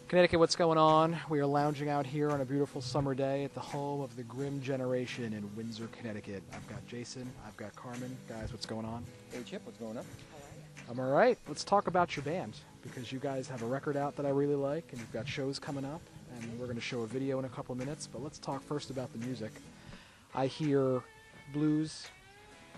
Connecticut, what's going on? We are lounging out here on a beautiful summer day at the home of the Grimm Generation in Windsor, Connecticut. I've got Jason, I've got Carmen. Guys, what's going on? Hey Chip, what's going on? I'm all right. Let's talk about your band, because you guys have a record out that I really like, and you've got shows coming up, and we're going to show a video in a couple minutes, but let's talk first about the music. I hear blues,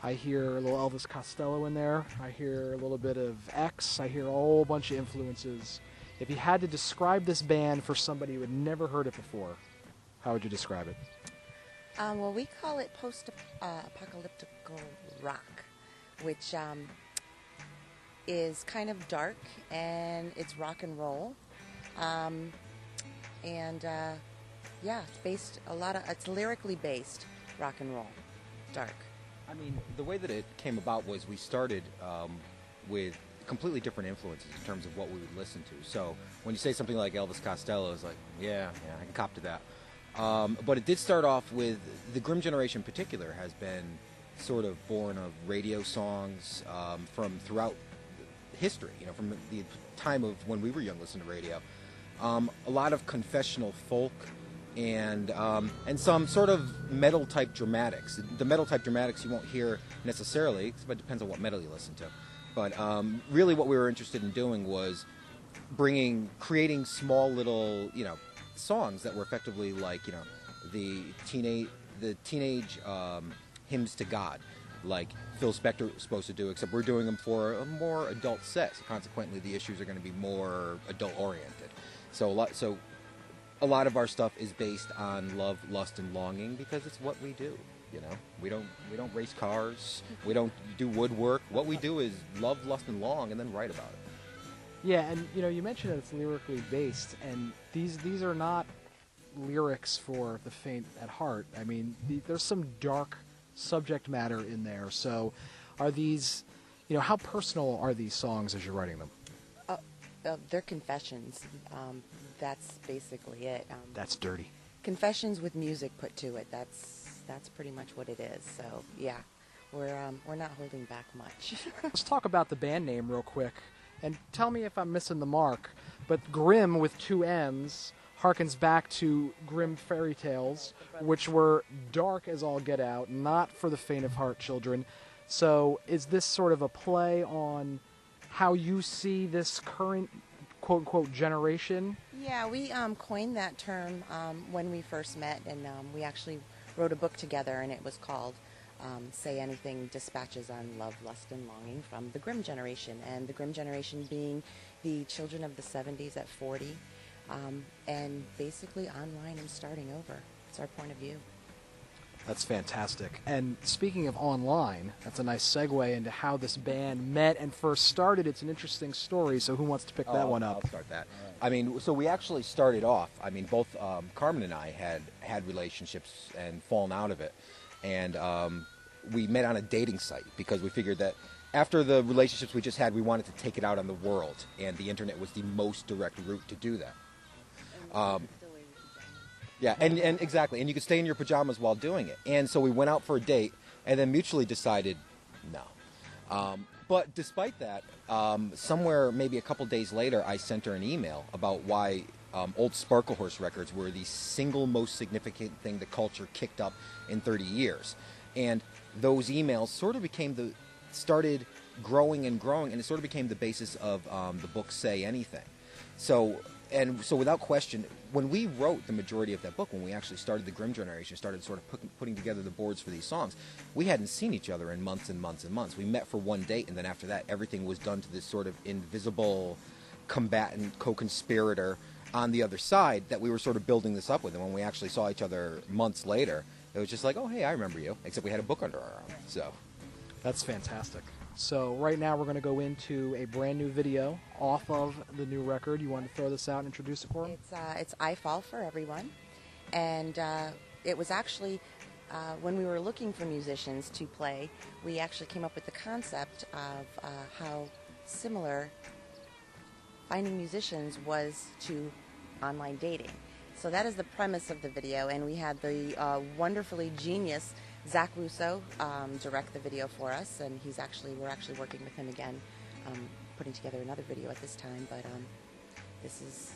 I hear a little Elvis Costello in there, I hear a little bit of X, I hear a whole bunch of influences. If you had to describe this band for somebody who had never heard it before, how would you describe it? Well, we call it post-apocalyptical rock, which is kind of dark, and it's rock and roll, yeah, it's lyrically based rock and roll, dark. I mean, the way that it came about was we started with completely different influences in terms of what we would listen to. So when you say something like Elvis Costello, it's like, yeah, I can cop to that. But it did start off with the Grimm Generation in particular has been sort of born of radio songs from throughout history, from the time of when we were young listening to radio. A lot of confessional folk and some sort of metal type dramatics. The metal type dramatics you won't hear necessarily, but it depends on what metal you listen to. But really what we were interested in doing was creating small little, songs that were effectively like, the teenage hymns to God, like Phil Spector was supposed to do, except we're doing them for a more adult set. So consequently, the issues are going to be more adult-oriented. So a lot of our stuff is based on love, lust, and longing because it's what we do. We don't race cars. We don't do woodwork. What we do is love, lust, and long, and then write about it. Yeah, and you mentioned that it's lyrically based, and these are not lyrics for the faint at heart. I mean, there's some dark subject matter in there. So, are these, how personal are these songs as you're writing them? They're confessions. That's basically it. That's dirty. Confessions with music put to it. That's pretty much what it is. So yeah, we're not holding back much. Let's talk about the band name real quick, and tell me if I'm missing the mark. But Grimm with two M's harkens back to Grimm fairy tales, which were dark as all get out, not for the faint of heart children. So is this sort of a play on how you see this current quote-unquote generation? Yeah, we coined that term when we first met, and we actually wrote a book together, and it was called Say Anything, Dispatches on Love, Lust, and Longing from the Grimm Generation, and the Grimm Generation being the children of the 70s at 40, and basically online and starting over. It's our point of view. That's fantastic. And speaking of online, that's a nice segue into how this band met and first started. It's an interesting story, so who wants to pick that one up? I'll start that. Right. I mean, so we actually started off, both Carmen and I had relationships and fallen out of it. And we met on a dating site because we figured that after the relationships we just had, we wanted to take it out on the world. And the internet was the most direct route to do that. Yeah, and exactly. And you could stay in your pajamas while doing it. And so we went out for a date and then mutually decided no. But despite that, somewhere maybe a couple days later, I sent her an email about why old Sparkle Horse records were the single most significant thing the culture kicked up in 30 years. And those emails sort of started growing, and it sort of became the basis of the book Say Anything. So without question, when we wrote the majority of that book, when we actually started the Grimm Generation, started sort of putting together the boards for these songs, we hadn't seen each other in months and months and months. We met for one date, and then after that, everything was done to this sort of invisible combatant, co-conspirator on the other side that we were sort of building this up with. And when we actually saw each other months later, it was just like, oh, hey, I remember you, except we had a book under our arm. So that's fantastic. So right now we're going to go into a brand new video off of the new record. You want to throw this out and introduce it for them? It's I Fall for Everyone. And it was actually, when we were looking for musicians to play, we actually came up with the concept of how similar finding musicians was to online dating. So that is the premise of the video, and we had the wonderfully genius Zach Russo direct the video for us, and we're actually working with him again, putting together another video at this time. But this is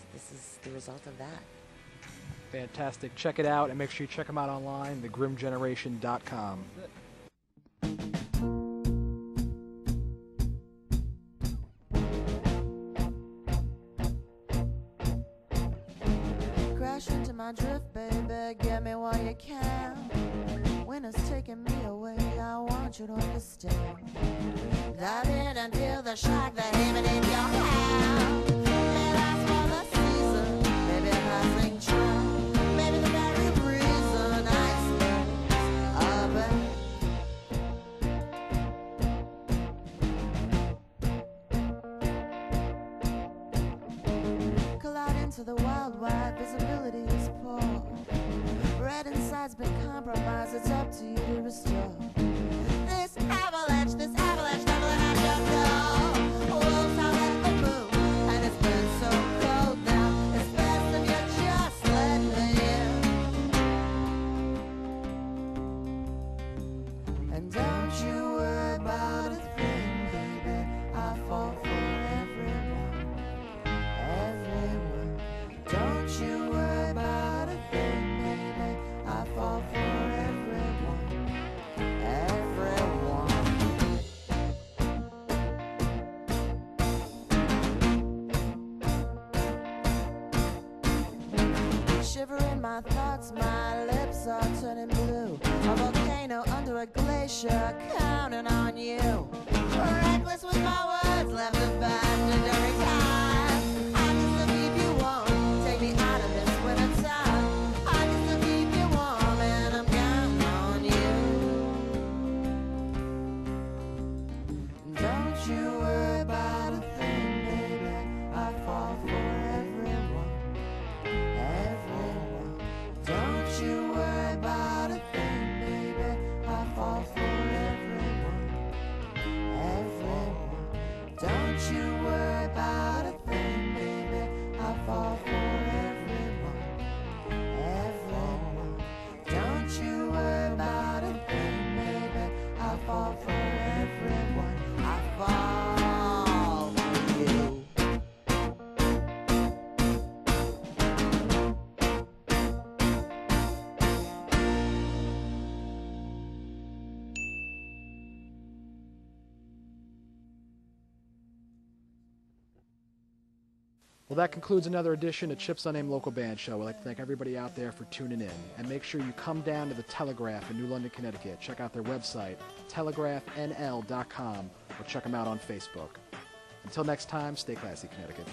the result of that. Fantastic. Check it out, and make sure you check them out online, thegrimmgeneration.com. Crash into my drift, baby, get me while you can. Winter's taking me away, I want you to understand. Dive in and feel the shock, the haven in your hand. May last for the season, maybe a passing track, maybe the very reason I spend. Collide into the wild wide, visibility is poor. Red inside's been compromised, it's up to you to restore. This avalanche doubling at your door. Wolves howl at the moon, and it's been so cold now. It's best if you just let me in. And don't you worry about a thing, baby. I fall for everyone, everyone. Don't you worry about a thing, baby. I fall for everyone, everyone. Shiver in my thoughts, my lips are turning blue. A volcano under a glacier, counting on you. Reckless with my words, left abandoned every time. I just believe you won't take me out of this winter time. I just believe you warm and I'm counting on you. Don't you worry about a thing, baby. I fall for everyone, everyone. Don't you worry about a thing, baby. I fall for everyone, everyone. Don't you worry about a thing, baby. I fall for everyone, everyone. Don't you worry about a thing, baby. I fall for everyone. I fall for you. Well, that concludes another edition of Chip's Unnamed Local Band Show. I'd like to thank everybody out there for tuning in. And make sure you come down to the Telegraph in New London, Connecticut. Check out their website, telegraphnl.com, or check them out on Facebook. Until next time, stay classy, Connecticut.